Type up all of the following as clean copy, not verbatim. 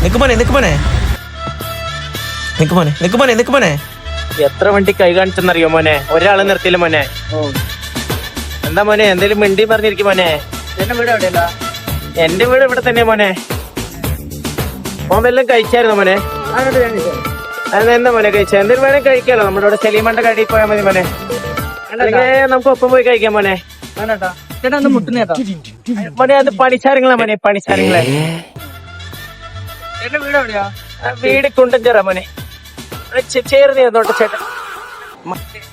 നിക്ക് മോനെ നിക്ക് മോനെ നിക്ക് മോനെ നിക്ക് മോനെ നിക്ക് മോനെ. എത്ര വണ്ടി കൈ കാണിച്ചെന്നറിയോ മോനെ? ഒരാളെ നിർത്തിയില്ല മോനെ. എന്താ മോനെ എന്തേലും മിണ്ടി പറഞ്ഞിരിക്കും മോനെ. എന്റെ വീട് എവിടെയല്ല? എന്റെ വീട് ഇവിടെ തന്നെ മോനെ. മോൻ വല്ലതും കഴിച്ചായിരുന്നു മോനെ? എന്താ മോനെ കഴിച്ച? എന്തെങ്കിലും വേണേ കഴിക്കാലോ. നമ്മുടെ ഇവിടെ സലീമന്റെ കടയിൽ പോയാൽ മതി മോനെ. അല്ലെങ്കിൽ നമുക്ക് ഒപ്പം പോയി കഴിക്കാം മോനെ. വേണ്ടാ ചേട്ടാ ഒന്ന് മുട്ടുന്നേട്ടാ. മോനെ അത് പണിച്ചാരങ്ങളാ മോനെ, പണിച്ചാരങ്ങളെ. എന്റെ വീട് എവിടെയാ? വീട് കുണ്ടഞ്ചേറാ മോനെ. ചേർന്ന് ചെയ്തോട്ടെ ചേട്ടാ,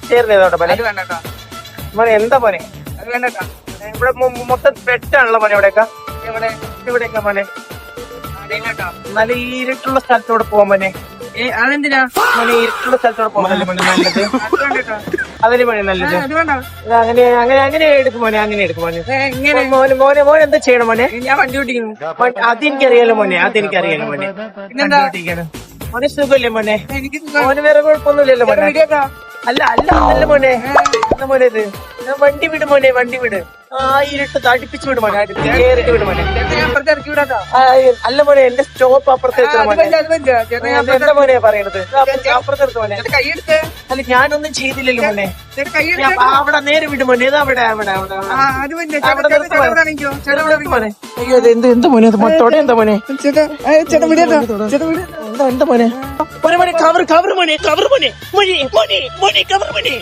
ചേർന്ന് ചെയ്തോട്ടെ മോനെ. അത് വേണ്ടാ മോനെ എന്താ മോനെ? അത് വേണ്ടാ. ഇവിടെ മൊത്തം പെട്ടാണല്ലോ മോനെ. ഇവിടെയൊക്കെ എവിടെ? ഇവിടെയൊക്കെ മോനെ അറിയില്ലാട്ടാ. നല്ല ഇരുട്ടുള്ള സ്ഥലത്തോടെ പോവാൻ മോനെ. അതെന്തിനാ? മോനെ ഇരുട്ടുള്ള സ്ഥലത്തോടെ പോകാനല്ലേ മോനെ നല്ലത്? അത് വേണ്ടാ. അതിന് മോനെ നല്ലത്. അത് വേണ്ട. അങ്ങനെ അങ്ങനെ അങ്ങനെ എടുക്കും മോനെ, അങ്ങനെ എടുക്കും മോനെ. എങ്ങനെ? മോനെ മോനെ മോനെ എന്താ ചെയ്യണം മോനെ? ഞാൻ വണ്ടി ഓടിക്കുന്നു. അതെനിക്കറിയാലോ മോനെ, അതെനിക്കറിയാലോ മോനെ. പിന്നെന്താ? മോനെ സുഖല്ലേ മോനെ? എനിക്ക് മോന് വേറെ കുഴപ്പമൊന്നുമില്ലല്ലോ മോനെ? വീഡിയോക്കാ. അല്ല അല്ല അല്ല മോനെ, എന്താ മോനെ ഇത്? വണ്ടി വിട് മോനെ, വണ്ടി വിട്. ആ ഇരുട്ട് തടിപ്പിച്ച് വിട് മോനെ, കേറിട്ട് വിട് മോനെ. ചേട്ടാ ഞാൻ അപ്പുറത്ത് ഇറക്കി വിടാട്ടാ. അല്ല മോനെ, എന്റെ സ്റ്റോപ്പ് അപ്പുറത്ത് വെച്ചോ മോനെ. അത് പറ്റില്ല. ചേട്ടാ ഞാൻ എന്താ മോനെ പറയണത്? അപ്പുറത്ത് എടുത്ത് മോനെ. ചേട്ടാ കൈയെടുത്ത്. അല്ല ഞാനൊന്നും ചെയ്തില്ലല്ലോ മോനെ. ചേട്ടാ കൈയെടുത്ത്. അവിടെ നേരെ വിട് മോനെ. ഇത് അവിടെ അവിടെ അവിടെ ആ അത് പറ്റില്ല. ചേട്ടാ ചേട്ടാ ഇവിടെ ആണെങ്കിലോ? ചേട്ടാ ഇവിടെ ആണെങ്കിലോ? മോനെ. അയ്യോ ഇത് എന്ത് മോനെ? അത് മൊത്തോടെ എന്താ മോനെ? ചേട്ടാ ചേട്ടാ വിടാട്ടാ. ചേട്ടാ വിടാ. എന്താ എന്താ മോനെ? മോനെ മോനെ കവർ കവർ മോനെ, കവർ മോനെ, മോനെ മോനെ മോനെ കവർ മോനെ.